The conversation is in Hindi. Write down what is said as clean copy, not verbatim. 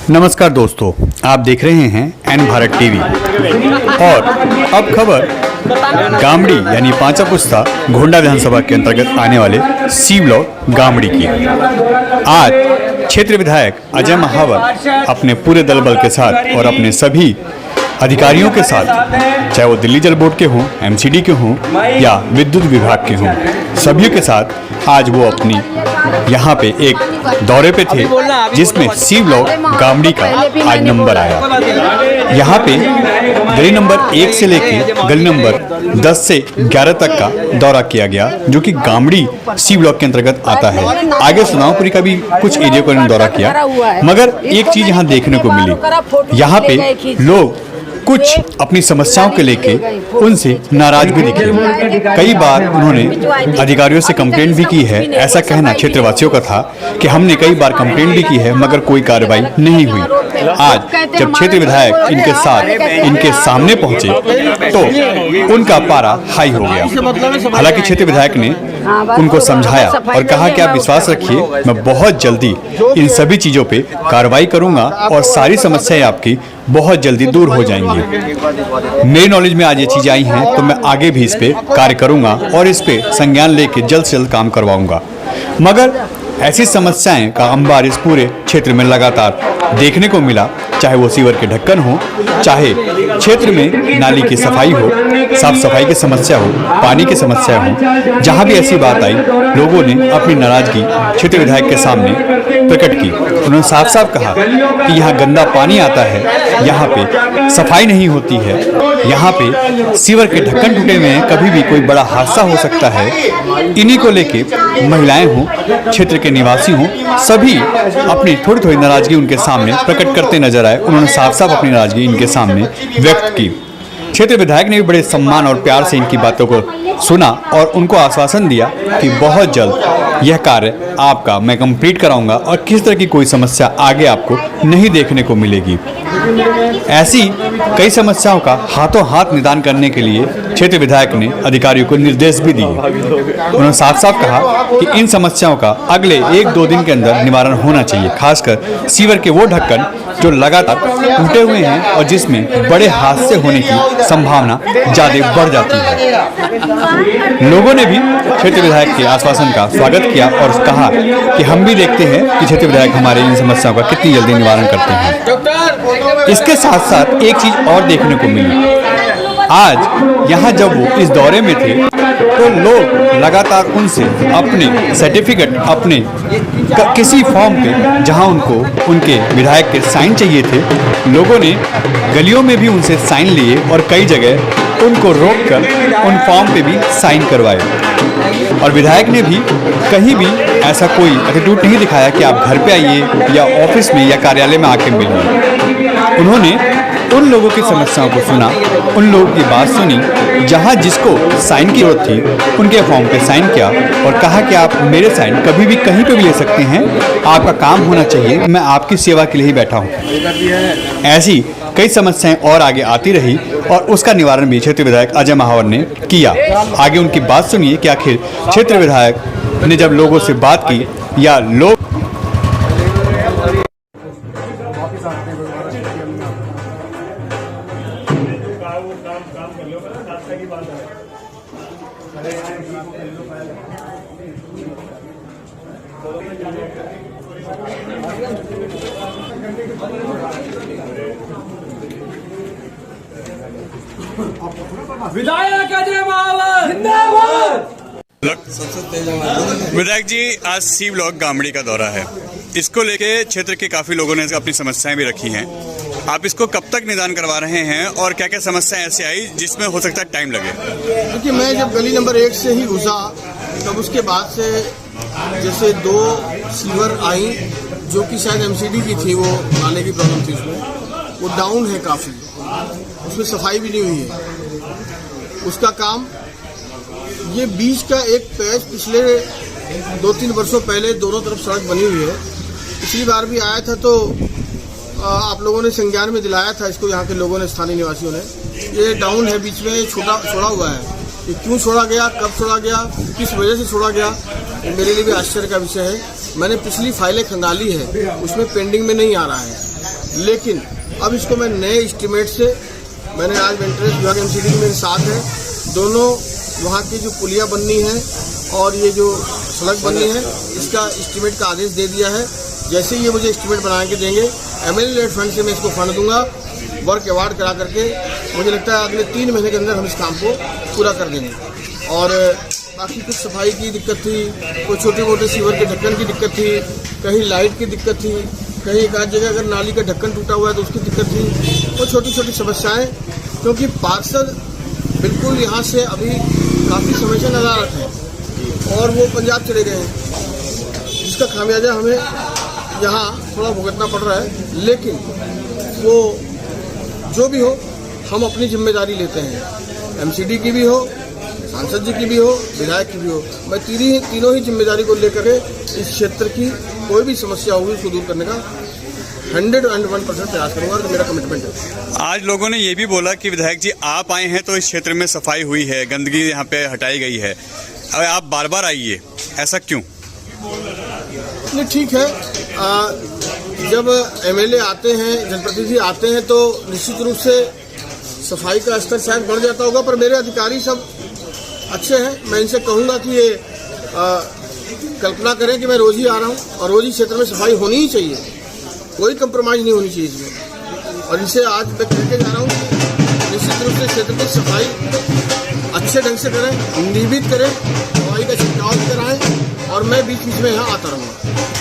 नमस्कार दोस्तों, आप देख रहे हैं एन भारत टीवी और अब खबर गामड़ी यानी पांचा पुस्ता घोंडा विधानसभा के अंतर्गत आने वाले सी ब्लॉक गामड़ी की। आज क्षेत्र विधायक अजय महावर अपने पूरे दल बल के साथ और अपने सभी अधिकारियों के साथ, चाहे वो दिल्ली जल बोर्ड के हों, एमसीडी के हों या विद्युत विभाग के हों, सभी के साथ आज वो अपनी यहाँ पे एक दौरे पे थे जिसमें सी ब्लॉक गामड़ी का आज नंबर आया। यहाँ पे गली नंबर 1 से लेके गली नंबर 10 से 11 तक का दौरा किया गया, जो कि गामड़ी सी ब्लॉक के अंतर्गत आता है। आगे सुनावपुरी का भी कुछ एरिया को इन्होंने दौरा किया, मगर एक चीज यहाँ देखने को मिली, यहाँ पे लोग कुछ अपनी समस्याओं के लेके उनसे नाराज भी दिखे। कई बार उन्होंने अधिकारियों से कंप्लेंट भी की है। ऐसा कहना क्षेत्रवासियों का था कि हमने कई बार कंप्लेंट भी की है मगर कोई कार्रवाई नहीं हुई। आज जब क्षेत्र विधायक इनके साथ इनके सामने पहुंचे तो उनका पारा हाई हो गया। हालांकि क्षेत्र विधायक ने उनको समझाया और कहा कि आप विश्वास रखिए, मैं बहुत जल्दी इन सभी चीजों पे कार्रवाई करूंगा और सारी समस्याएं आपकी बहुत जल्दी दूर हो जाएंगी। मेरे नॉलेज में आज ये चीजें आई हैं तो मैं आगे भी इस पे कार्य करूंगा और इस पे संज्ञान लेके जल्द से जल्द काम करवाऊंगा। मगर ऐसी समस्याएं का अंबार इस पूरे क्षेत्र में लगातार देखने को मिला, चाहे वो सीवर के ढक्कन हो, चाहे क्षेत्र में नाली की सफाई हो, साफ सफाई की समस्या हो, पानी की समस्या हो। जहां भी ऐसी बात आई, लोगों ने अपनी नाराजगी क्षेत्र विधायक के सामने प्रकट की। उन्होंने साफ साफ कहा कि यहाँ गंदा पानी आता है, यहाँ पे सफाई नहीं होती है, यहाँ पे सीवर के ढक्कन टूटे हुए हैं, कभी भी कोई बड़ा हादसा हो सकता है। इन्हीं को लेके महिलाएं हों, क्षेत्र के निवासी हों, सभी अपनी थोड़ी थोड़ी नाराजगी उनके सामने प्रकट करते नजर आए। उन्होंने साफ साफ अपनी नाराजगी इनके सामने व्यक्त की। क्षेत्र विधायक ने भी बड़े सम्मान और प्यार से इनकी बातों को सुना और उनको आश्वासन दिया कि बहुत जल्द यह कार्य आपका मैं कंप्लीट कराऊंगा और किस तरह की कोई समस्या आगे आपको नहीं देखने को मिलेगी। ऐसी कई समस्याओं का हाथों हाथ निदान करने के लिए क्षेत्र विधायक ने अधिकारियों को निर्देश भी दिए। उन्होंने साफ साफ कहा कि इन समस्याओं का अगले 1-2 दिन के अंदर निवारण होना चाहिए, खासकर सीवर के वो ढक्कन जो लगातार टूटे हुए हैं और जिसमें बड़े हादसे होने की संभावना ज्यादा बढ़ जाती है। लोगों ने भी क्षेत्र विधायक के आश्वासन का स्वागत किया और कहा कि हम भी देखते हैं कि क्षेत्र विधायक हमारे इन समस्याओं का कितनी जल्दी निवारण करते हैं। इसके साथ साथ एक चीज और देखने को मिली, आज यहाँ जब वो इस दौरे में थे तो लोग लगातार उनसे अपने सर्टिफिकेट, अपने किसी फॉर्म पे जहाँ उनको उनके विधायक के साइन चाहिए थे, लोगों ने गलियों में भी उनसे साइन लिए और कई जगह उनको रोककर उन फॉर्म पे भी साइन करवाए। और विधायक ने भी कहीं भी ऐसा कोई एटीट्यूड नहीं दिखाया कि आप घर पे आइए या ऑफिस में या कार्यालय में आके मिलिए। उन्होंने उन लोगों की समस्याओं को सुना, उन लोगों की बात सुनी, जहां जिसको साइन की जरूरत थी उनके फॉर्म पे साइन किया और कहा कि आप मेरे साइन कभी भी कहीं पे भी ले सकते हैं, आपका काम होना चाहिए, मैं आपकी सेवा के लिए ही बैठा हूँ। ऐसी कई समस्याएं और आगे आती रही और उसका निवारण भी क्षेत्र विधायक अजय महावर ने किया। आगे उनकी बात सुनिए कि आखिर क्षेत्र विधायक ने जब लोगों से बात की या लोग विधायक अजय महावर जिंदाबाद। विधायक जी, आज सी ब्लॉक गामड़ी का दौरा है, इसको लेके क्षेत्र के काफी लोगों ने अपनी समस्याएं भी रखी हैं। आप इसको कब तक निदान करवा रहे हैं और क्या क्या समस्याएं ऐसी आई जिसमें हो सकता है टाइम लगे? क्योंकि मैं जब गली नंबर 1 से ही घुसा तब उसके बाद से जैसे 2 सीवर आई जो कि शायद एमसीडी की थी, वो नाले की प्रॉब्लम थी, उसमें वो डाउन है काफ़ी, उसमें सफाई भी नहीं हुई है। उसका काम ये बीच का एक पैच पिछले 2-3 वर्षों पहले दोनों तरफ सड़क बनी हुई है। पिछली बार भी आया था तो आप लोगों ने संज्ञान में दिलाया था इसको, यहाँ के लोगों ने, स्थानीय निवासियों ने। ये डाउन है, बीच में छोड़ा हुआ है। ये क्यों छोड़ा गया, कब छोड़ा गया, किस वजह से छोड़ा गया, ये मेरे लिए भी आश्चर्य का विषय है। मैंने पिछली फाइलें खंगाली है, उसमें पेंडिंग में नहीं आ रहा है। लेकिन अब इसको मैं नए एस्टीमेट से, मैंने आज मेंटेनेंस विभाग एमसीडी के मेरे साथ है, दोनों वहाँ की जो पुलिया बननी है और ये जो सड़क बननी है इसका एस्टीमेट का आदेश दे दिया है। जैसे ये मुझे एस्टीमेट बना के देंगे, एमएलए फंड से मैं इसको फंड दूंगा, वर्क अवार्ड करा करके मुझे लगता है अगले 3 महीने के अंदर हम इस काम को पूरा कर देंगे। और बाकी कुछ सफाई की दिक्कत थी, कुछ छोटे मोटे सीवर के ढक्कन की दिक्कत थी, कहीं लाइट की दिक्कत थी, कहीं एक आध जगह अगर नाली का ढक्कन टूटा हुआ है तो उसकी दिक्कत थी। वो छोटी छोटी समस्याएं, क्योंकि पार्षद बिल्कुल यहाँ से अभी काफ़ी समय से नदारत हैं और वो पंजाब चले गए हैं, जिसका खामियाजा हमें यहाँ थोड़ा भुगतना पड़ रहा है। लेकिन वो जो भी हो, हम अपनी जिम्मेदारी लेते हैं, एमसीडी की भी हो, सांसद जी की भी हो, विधायक की भी हो। मैं तीनों ही जिम्मेदारी को लेकर इस क्षेत्र की कोई भी समस्या होगी उसको दूर करने का 101% प्रयास करूंगा, तो मेरा कमिटमेंट है। आज लोगों ने ये भी बोला कि विधायक जी आप आए हैं तो इस क्षेत्र में सफाई हुई है, गंदगी यहाँ पे हटाई गई है, अब आप बार बार आइए, ऐसा क्यों? नहीं, ठीक है, जब एमएलए आते हैं, जनप्रतिनिधि आते हैं तो निश्चित रूप से सफाई का स्तर शायद बढ़ जाता होगा, पर मेरे अधिकारी सब अच्छे हैं। मैं इनसे कहूँगा कि ये कल्पना करें कि मैं रोज ही आ रहा हूँ और रोज ही क्षेत्र में सफाई होनी ही चाहिए, कोई कंप्रोमाइज़ नहीं होनी चाहिए इसमें। और इनसे आज मैं कह के जा रहा हूँ कि निश्चित रूप से क्षेत्र की सफाई अच्छे ढंग से करें, नियमित करें, दवाई का छिड़काव कराएं और मैं बीच बीच में यहाँ आता रहूँगा।